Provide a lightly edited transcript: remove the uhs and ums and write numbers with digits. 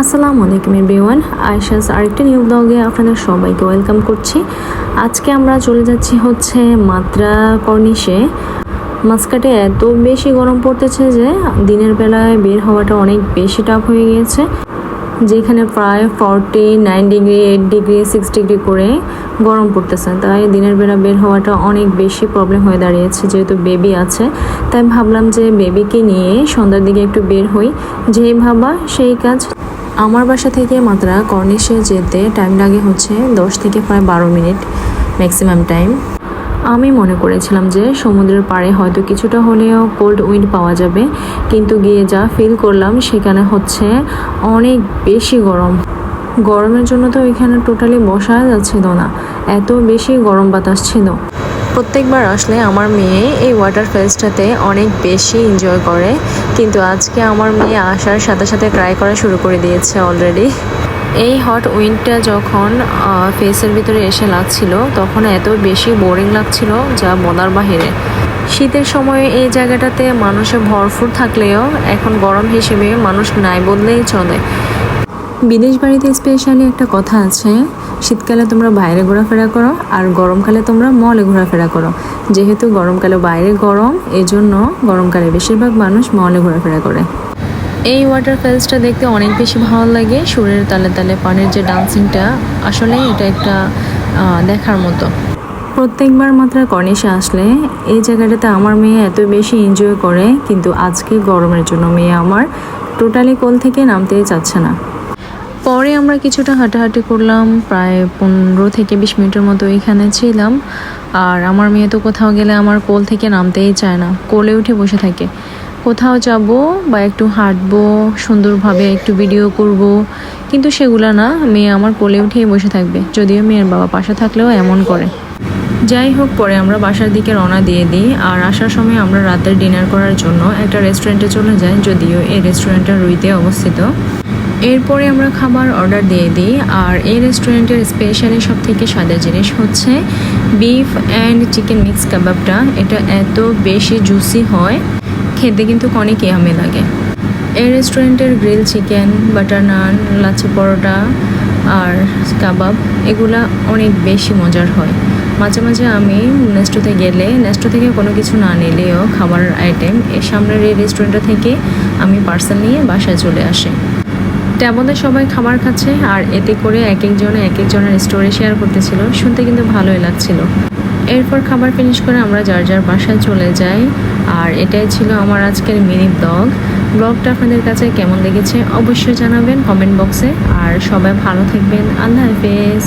আসসালামু আলাইকুম এভরিওয়ান, আয়েশাস আরেকটা নিউ ব্লগে আপনাদের সবাইকে ওয়েলকাম করছি। আজকে আমরা চলে যাচ্ছি মাত্রা কর্নিশে। মাস্কাটে এত বেশি গরম পড়তেছে যে দিনের বেলায় বের হওয়াটা অনেক বেশি টাফ হয়ে গিয়েছে, যেখানে প্রায় 49 ডিগ্রি, 8 ডিগ্রি, 6 ডিগ্রি করে গরম পড়তেছে। তাই দিনের বেলা বের হওয়াটা অনেক বেশি প্রবলেম হয়ে দাঁড়িয়েছে। যেহেতু বেবি আছে, তাই ভাবলাম যে বেবিকে নিয়ে সন্ধ্যার দিকে একটু বের হই। যেই ভাবা সেই কাজ। আমার বাসা থেকে মাত্রা কর্নিশে যেতে টাইম লাগে 10 থেকে প্রায় 12 মিনিট ম্যাক্সিমাম টাইম। আমি মনে করেছিলাম যে সমুদ্রের পাড়ে হয়তো কিছুটা হলেও কোল্ড উইন্ড পাওয়া যাবে, কিন্তু গিয়ে যা ফিল করলাম সেখানে অনেক বেশি গরম। গরমের জন্য তো ওইখানে টোটালি বসা যাচ্ছিল না, এত বেশি গরম বাতাস ছিল। প্রত্যেকবার আসলে আমার মেয়ে এই ওয়াটার ফলসটাতে অনেক বেশি এনজয় করে, কিন্তু আজকে আমার মেয়ে আসার সাথে সাথে ট্রাই করা শুরু করে দিয়েছে অলরেডি। এই হট উইন্ডটা যখন ফেসের ভিতরে এসে লাগছিল তখন এত বেশি বোরিং লাগছিল যা বলার বাহিরে। শীতের সময় এই জায়গাটাতে মানুষে ভরপুর থাকলেও এখন গরম হিসেবে মানুষ নাই বললেই চলে। বিদেশ বাড়িতে স্পেশালি একটা কথা আছে, শীতকালে তোমরা বাইরে ঘোরাফেরা করো আর গরমকালে তোমরা মলে ঘোরাফেরা করো। যেহেতু গরমকালে বাইরে গরম, এই জন্য গরমকালে বেশিরভাগ মানুষ মলে ঘোরাফেরা করে। এই ওয়াটার ফলসটা দেখতে অনেক বেশি ভালো লাগে। সুরের তালে তালে পানির যে ডান্সিংটা, আসলে এটা একটা দেখার মতো। প্রত্যেকবার মাত্রা কর্নিশে আসলে এই জায়গাটাতে আমার মেয়ে এত বেশি এনজয় করে, কিন্তু আজকে গরমের জন্য মেয়ে আমার টোটালি কোল থেকে নামতেই চাচ্ছে না। পরে আমরা কিছুটা হাঁটাহাঁটি করলাম, প্রায় 15 থেকে 20 মিনিটের মতো এখানে ছিলাম। আর আমার মেয়ে তো কোথাও গেলে আমার কোল থেকে নামতেই চায় না, কোলে উঠে বসে থাকে। কোথাও যাব বা একটু হাঁটবো, সুন্দরভাবে একটু ভিডিও করব, কিন্তু সেগুলো না, মেয়ে আমার কোলে উঠেই বসে থাকবে। যদিও মেয়ের বাবা পাশে থাকলেও এমন করে। যাই হোক, পরে আমরা বাসার দিকে রওনা দিয়ে দিই। আর আসার সময় আমরা রাতের ডিনার করার জন্য একটা রেস্টুরেন্টে চলে যাই, যদিও এই রেস্টুরেন্টটা রুইতে অবস্থিত। এরপরে আমরা খাবার অর্ডার দিয়ে দিই। আর এই রেস্টুরেন্টের স্পেশালি সব থেকে স্বাদের জিনিস বিফ অ্যান্ড চিকেন মিক্স কাবাবটা। এটা এত বেশি জুসি হয়, খেতে কিন্তু অনেক ইয়ামি লাগে। এই রেস্টুরেন্টের গ্রিল চিকেন, বাটার নান, লাচ্ছা পরোটা আর কাবাব এগুলা অনেক বেশি মজার হয়। মাঝে মাঝে আমি নেস্টোতে গেলে নেস্টো থেকে কোনো কিছু না নিলেও খাবারের আইটেম এই সামনের এই রেস্টুরেন্টটা থেকে আমি পার্সেল নিয়ে বাসায় চলে আসি। টেবলে সবাই খাবার খাচ্ছে আর এতে করে এক একজনের স্টোরি শেয়ার করতেছিল, শুনতে কিন্তু ভালোই লাগছিল। এরপর খাবার ফিনিশ করে আমরা যার যার বাসায় চলে যাই। আর এটাই ছিল আমার আজকের মিনি ব্লগটা আপনাদের কাছে কেমন লেগেছে অবশ্যই জানাবেন কমেন্ট বক্সে। আর সবাই ভালো থাকবেন, আল্লাহ হাফেজ।